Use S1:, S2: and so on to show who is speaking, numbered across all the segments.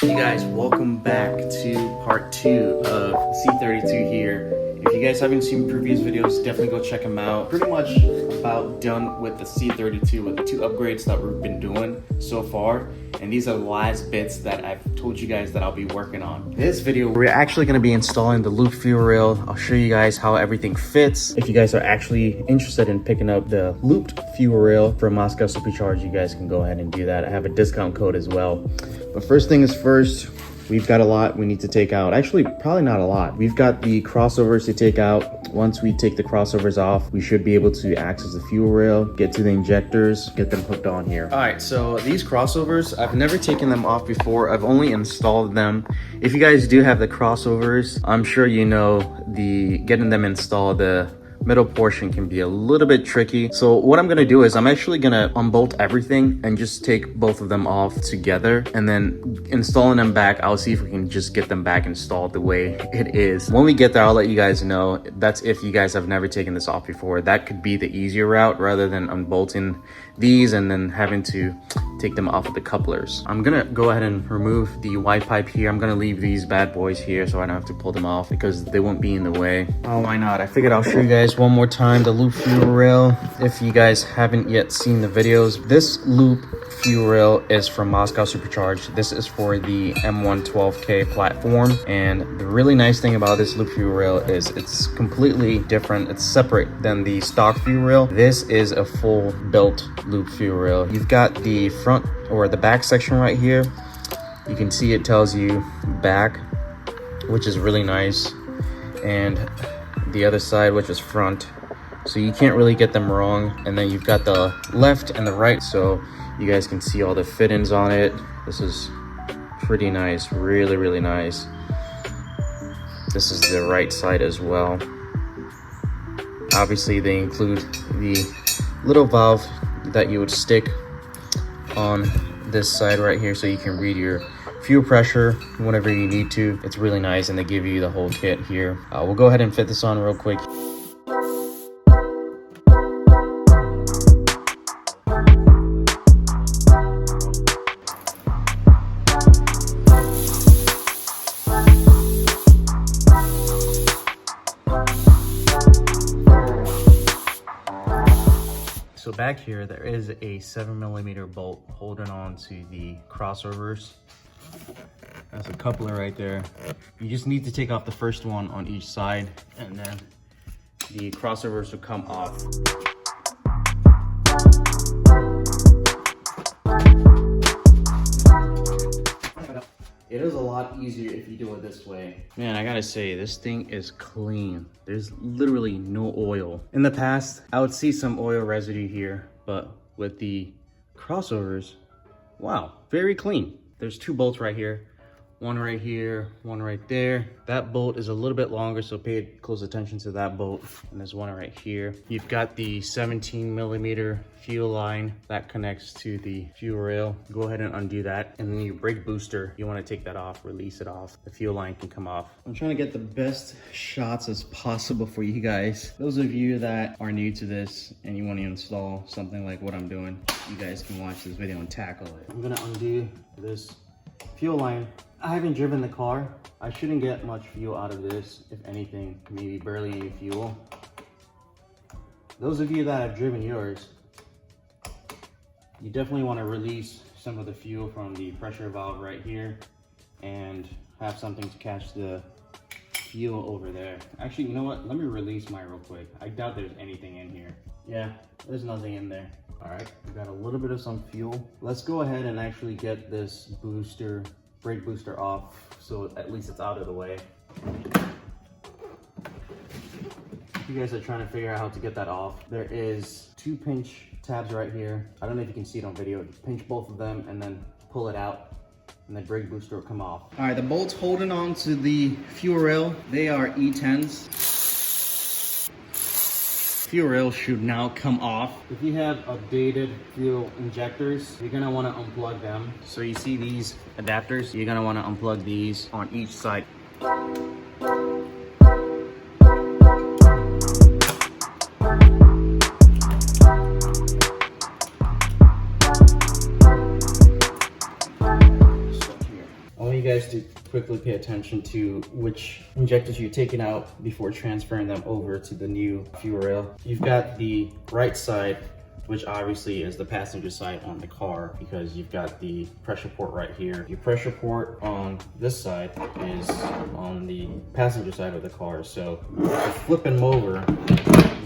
S1: Hey guys, welcome back to part 2 of C32 here. If you guys haven't seen previous videos, definitely go check them out. Pretty much about done with the C32 with the 2 upgrades that we've been doing so far. And these are the last bits that I've told you guys that I'll be working on. This video, we're actually going to be installing the loop fuel rail. I'll show you guys how everything fits. If you guys are actually interested in picking up the looped fuel rail from Moscow Supercharge, you guys can go ahead and do that. I have a discount code as well. But first thing is first, we've got a lot we need to take out. Actually, probably not a lot. We've got the crossovers to take out. Once we take the crossovers off, we should be able to access the fuel rail, get to the injectors, get them hooked on here. All right, so these crossovers, I've never taken them off before. I've only installed them. If you guys do have the crossovers, I'm sure you know getting them installed, the middle portion can be a little bit tricky. So what I'm gonna do is I'm actually gonna unbolt everything and just take both of them off together, and then installing them back, I'll see if we can just get them back installed the way it is. When we get there, I'll let you guys know. That's if you guys have never taken this off before. That could be the easier route rather than unbolting these and then having to take them off of the couplers. I'm gonna go ahead and remove the Y pipe here. I'm gonna leave these bad boys here so I don't have to pull them off because they won't be in the way. Oh, why not? I figured I'll show you guys one more time the loop fuel rail. If you guys haven't yet seen the videos, this loop fuel rail is from Moscow Supercharge. This is for the M112K platform, and the really nice thing about this loop fuel rail is it's completely different. It's separate than the stock fuel rail. This is a full built loop fuel rail. You've got the front or the back section right here. You can see it tells you back, which is really nice, and the other side, which is front, so you can't really get them wrong. And then you've got the left and the right, so you guys can see all the fittings on it. This is pretty nice, really nice. This is the right side as well. Obviously they include the little valve that you would stick on this side right here so you can read your fuel pressure whenever you need to. It's really nice, and they give you the whole kit here. We'll go ahead and fit this on real quick. So back here, there is a 7mm bolt holding on to the crossovers. That's a coupler right there. You just need to take off the first one on each side, and then the crossovers will come off. It is a lot easier if you do it this way. Man, I gotta say, this thing is clean. There's literally no oil. In the past, I would see some oil residue here, but with the crossovers, wow, very clean. There's 2 bolts right here. One right here, one right there. That bolt is a little bit longer, so pay close attention to that bolt. And there's one right here. You've got the 17mm fuel line that connects to the fuel rail. Go ahead and undo that. And then your brake booster, you want to take that off, release it off. The fuel line can come off. I'm trying to get the best shots as possible for you guys. Those of you that are new to this and you want to install something like what I'm doing, you guys can watch this video and tackle it. I'm gonna undo this fuel line. I haven't driven the car. I shouldn't get much fuel out of this. If anything, maybe barely any fuel. Those of you that have driven yours, you definitely want to release some of the fuel from the pressure valve right here and have something to catch the fuel over there. Actually, you know what? Let me release mine real quick. I doubt there's anything in here. Yeah, there's nothing in there. All right, we got a little bit of some fuel. Let's go ahead and actually get this brake booster off, so at least it's out of the way. If you guys are trying to figure out how to get that off, there is 2 pinch tabs right here. I don't know if you can see it on video. Pinch both of them and then pull it out, and the brake booster will come off. All right, the bolts holding on to the fuel rail, they are E10s. Fuel rail should now come off. If you have updated fuel injectors, you're gonna wanna unplug them. So you see these adapters, you're gonna wanna unplug these on each side. you guys to quickly pay attention to which injectors you're taking out before transferring them over to the new fuel rail. You've got the right side, which obviously is the passenger side on the car, because you've got the pressure port right here. Your pressure port on this side is on the passenger side of the car. So if you flip them over,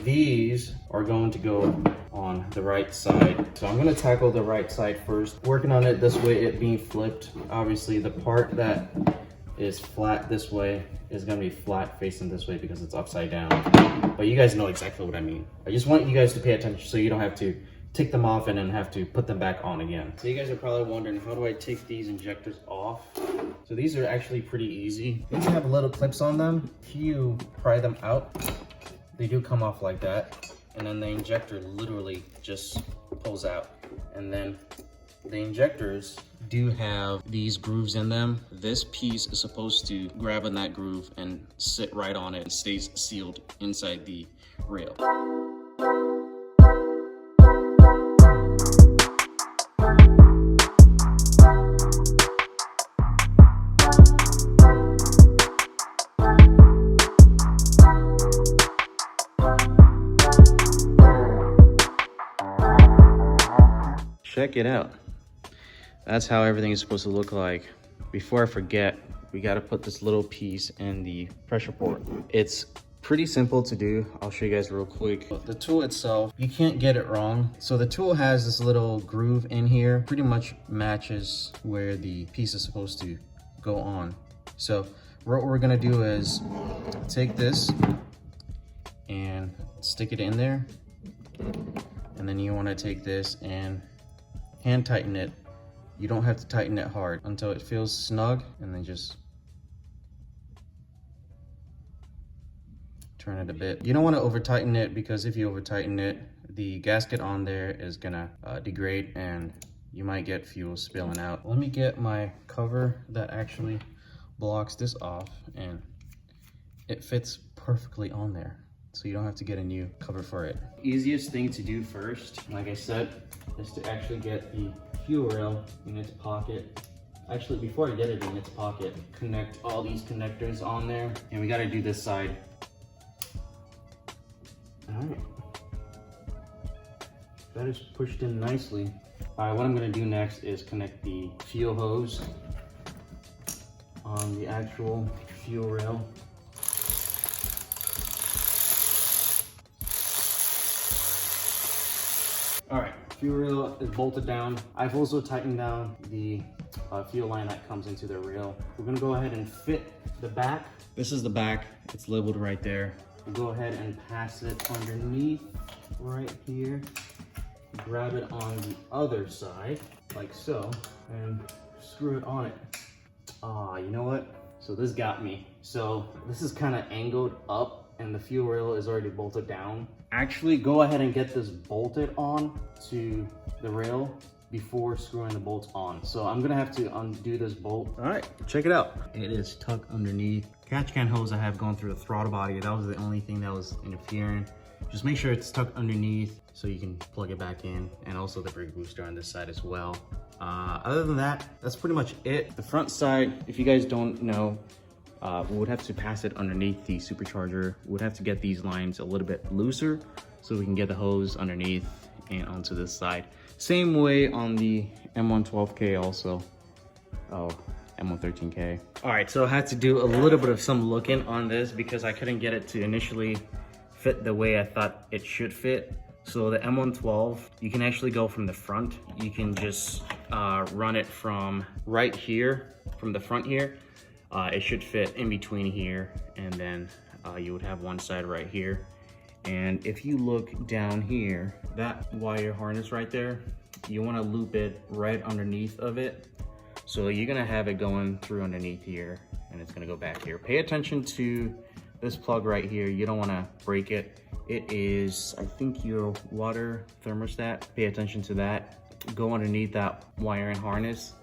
S1: these are going to go on the right side. So I'm gonna tackle the right side first. Working on it this way, it being flipped. Obviously the part that is flat this way is gonna be flat facing this way because it's upside down. But you guys know exactly what I mean. I just want you guys to pay attention so you don't have to take them off and then have to put them back on again. So you guys are probably wondering, how do I take these injectors off? So these are actually pretty easy. They have little clips on them. If you pry them out, they do come off like that. And then the injector literally just pulls out. And then the injectors do have these grooves in them. This piece is supposed to grab on that groove and sit right on it and stays sealed inside the rail. Check it out. That's how everything is supposed to look like. Before I forget, we got to put this little piece in the pressure port. It's pretty simple to do. I'll show you guys real quick. The tool itself, you can't get it wrong. So the tool has this little groove in here, pretty much matches where the piece is supposed to go on. So what we're gonna do is take this and stick it in there. And then you wanna take this and hand tighten it. You don't have to tighten it hard until it feels snug, and then just turn it a bit. You don't want to over tighten it, because if you over tighten it, the gasket on there is gonna degrade and you might get fuel spilling out. Let me get my cover that actually blocks this off, and it fits perfectly on there. So you don't have to get a new cover for it. Easiest thing to do first, like I said, is to actually get the fuel rail in its pocket. Actually, before I get it in its pocket, connect all these connectors on there. And we gotta do this side. All right. That is pushed in nicely. All right, what I'm gonna do next is connect the fuel hose on the actual fuel rail. All right, fuel rail is bolted down. I've also tightened down the fuel line that comes into the rail. We're gonna go ahead and fit the back. This is the back, it's labeled right there. We'll go ahead and pass it underneath right here. Grab it on the other side, like so, and screw it on it. You know what? So this got me. So this is kind of angled up and the fuel rail is already bolted down. Actually, go ahead and get this bolted on to the rail before screwing the bolts on. So I'm gonna have to undo this bolt. All right, check it out. It is tucked underneath. Catch can hose I have going through the throttle body, that was the only thing that was interfering. Just make sure it's tucked underneath so you can plug it back in, and also the brake booster on this side as well. Other than that, that's pretty much it. The front side, if you guys don't know, we would have to pass it underneath the supercharger. We would have to get these lines a little bit looser so we can get the hose underneath and onto this side. Same way on the M112K also. Oh, M113K. All right, so I had to do a little bit of some looking on this because I couldn't get it to initially fit the way I thought it should fit. So the M112, you can actually go from the front. You can just run it from right here, from the front here. It should fit in between here, and then you would have one side right here. And if you look down here, that wire harness right there, you want to loop it right underneath of it. So you're gonna have it going through underneath here, and it's gonna go back here. Pay attention to this plug right here. You don't want to break it. It is, I think, your water thermostat. Pay attention to that. Go underneath that wire and harness,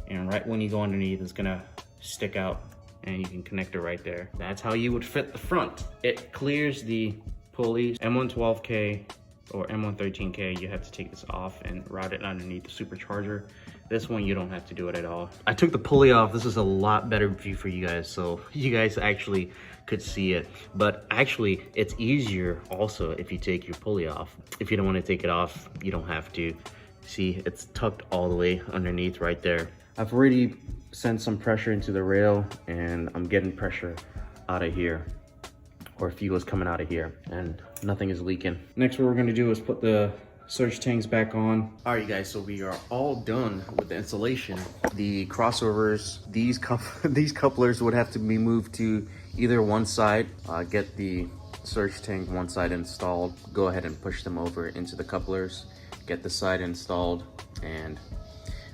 S1: and right when you go underneath, it's gonna stick out and you can connect it right there. That's how you would fit the front. It clears the pulleys. M112K or M113K, you have to take this off and route it underneath the supercharger. This one, you don't have to do it at all. I took the pulley off. This is a lot better view for you guys, so you guys actually could see it. But actually, it's easier also if you take your pulley off. If you don't want to take it off, you don't have to. See, it's tucked all the way underneath right there. I've already sent some pressure into the rail, and I'm getting pressure out of here, or fuel is coming out of here, and nothing is leaking. Next, what we're gonna do is put the surge tanks back on. All right, you guys, so we are all done with the installation. The crossovers, these couplers would have to be moved to either one side. Get the surge tank one side installed, go ahead and push them over into the couplers, get the side installed, and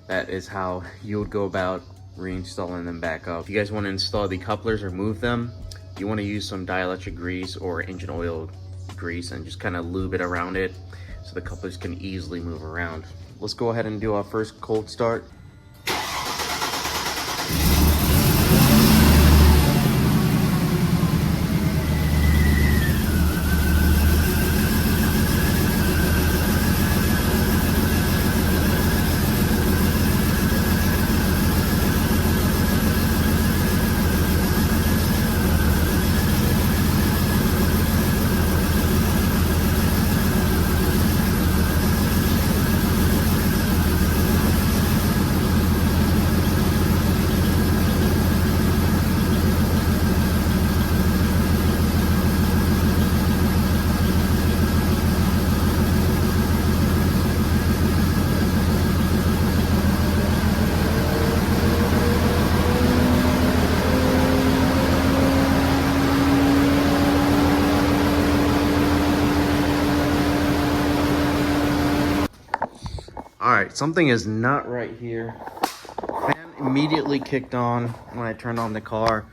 S1: that is how you would go about reinstalling them back up. If you guys want to install the couplers or move them, you want to use some dielectric grease or engine oil grease and just kind of lube it around it so the couplers can easily move around. Let's go ahead and do our first cold start. All right, something is not right here. Fan immediately kicked on when I turned on the car.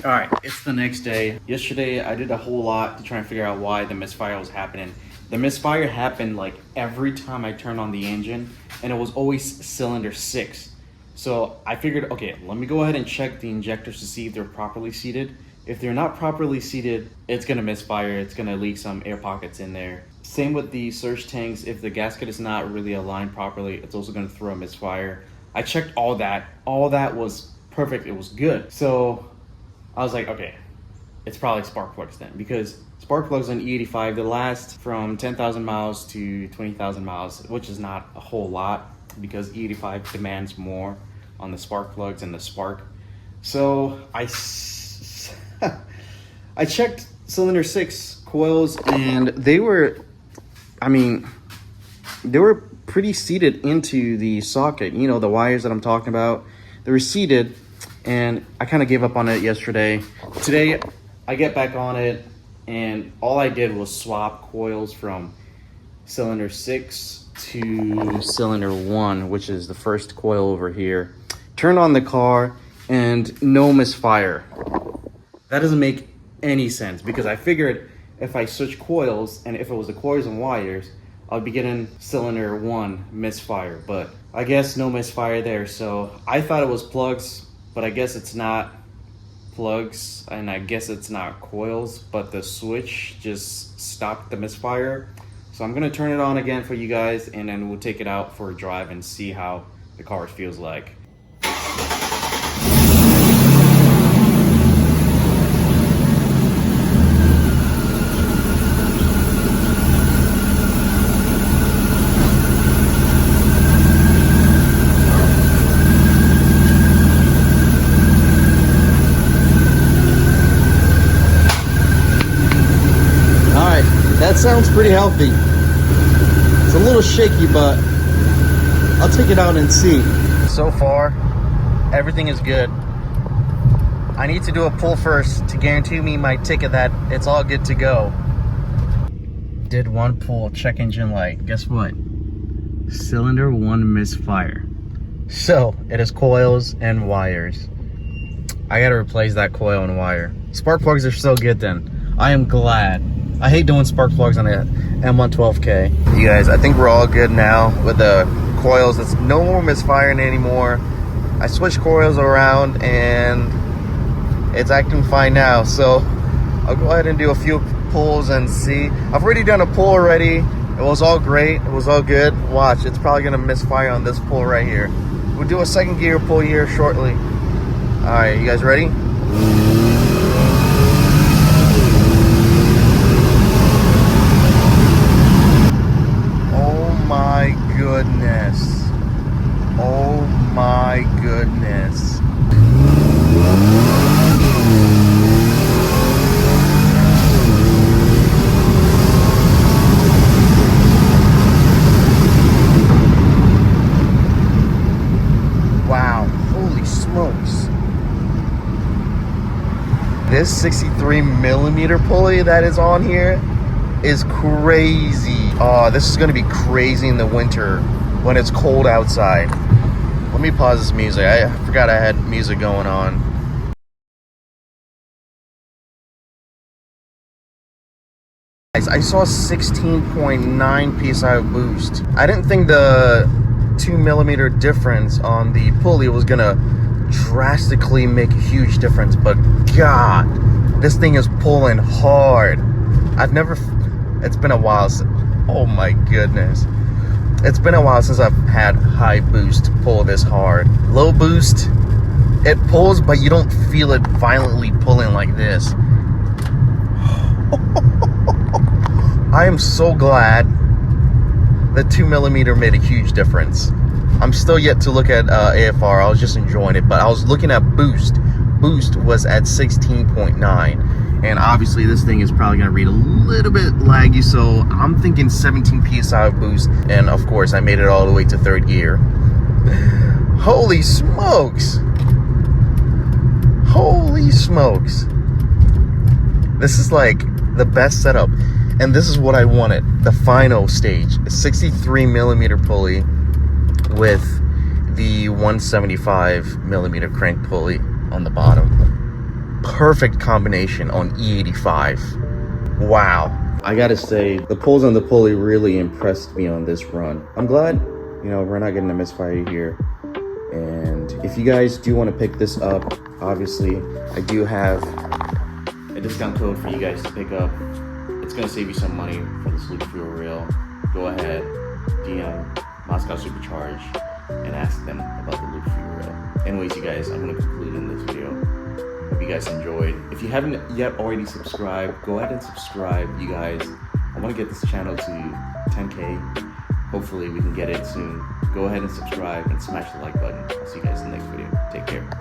S1: All right, it's the next day. Yesterday, I did a whole lot to try and figure out why the misfire was happening. The misfire happened like every time I turned on the engine, and it was always cylinder 6. So I figured, okay, let me go ahead and check the injectors to see if they're properly seated. If they're not properly seated, it's gonna misfire. It's gonna leak some air pockets in there. Same with the surge tanks. If the gasket is not really aligned properly, it's also gonna throw a misfire. I checked all that. All that was perfect. It was good. So I was like, okay, it's probably spark plugs then, because spark plugs on E85, they last from 10,000 miles to 20,000 miles, which is not a whole lot because E85 demands more on the spark plugs and the spark. So I checked cylinder 6 coils, and they were, they were pretty seated into the socket. You know, the wires that I'm talking about, they were seated, and I kind of gave up on it yesterday. Today, I get back on it, and all I did was swap coils from cylinder 6 to cylinder 1, which is the first coil over here. Turned on the car, and no misfire. That doesn't make any sense, because I figured if I switch coils, and if it was the coils and wires, I'll be getting cylinder 1 misfire, but I guess no misfire there. So I thought it was plugs, but I guess it's not plugs, and I guess it's not coils, but the switch just stopped the misfire. So I'm gonna turn it on again for you guys, and then we'll take it out for a drive and see how the car feels like. That sounds pretty healthy. It's a little shaky, but I'll take it out and see. So far, everything is good. I need to do a pull first to guarantee me my ticket that it's all good to go. Did one pull, check engine light. Guess what? Cylinder 1 misfire. So it is coils and wires. I gotta replace that coil and wire. Spark plugs are so good then. I am glad. I hate doing spark plugs on a M112K. You guys, I think we're all good now with the coils. There's no more misfiring anymore. I switched coils around and it's acting fine now. So I'll go ahead and do a few pulls and see. I've already done a pull already. It was all great. It was all good. Watch, it's probably gonna misfire on this pull right here. We'll do a second gear pull here shortly. All right, you guys ready? Oh my goodness. Oh my goodness. Wow, holy smokes. This 63 millimeter pulley that is on here is crazy. Oh, this is gonna be crazy in the winter when it's cold outside. Let me pause this music. I forgot I had music going on. I saw 16.9 psi of boost. I didn't think the 2 millimeter difference on the pulley was gonna drastically make a huge difference, but God, this thing is pulling hard. It's been a while since, oh my goodness. It's been a while since I've had high boost pull this hard. Low boost, it pulls, but you don't feel it violently pulling like this. I am so glad the 2 millimeter made a huge difference. I'm still yet to look at AFR. I was just enjoying it, but I was looking at boost. Boost was at 16.9, and obviously this thing is probably gonna read a little bit laggy, so I'm thinking 17 psi of boost, and of course I made it all the way to third gear. Holy smokes! Holy smokes! This is like the best setup, and this is what I wanted. The final stage, a 63 millimeter pulley with the 175 millimeter crank pulley on the bottom. Perfect combination on E85. Wow. I gotta say, the pulls on the pulley really impressed me on this run. I'm glad, you know, we're not getting a misfire here. And if you guys do want to pick this up, obviously, I do have a discount code for you guys to pick up. It's gonna save you some money for this loop fuel rail. Go ahead, DM Moscow Supercharge and ask them about the loop fuel rail. Anyways, you guys, I'm gonna conclude in this video. Hope you guys enjoyed. If you haven't yet already subscribed, go ahead and subscribe, you guys. I want to get this channel to 10K. Hopefully we can get it soon. Go ahead and subscribe and smash the like button. I'll see you guys in the next video. Take care.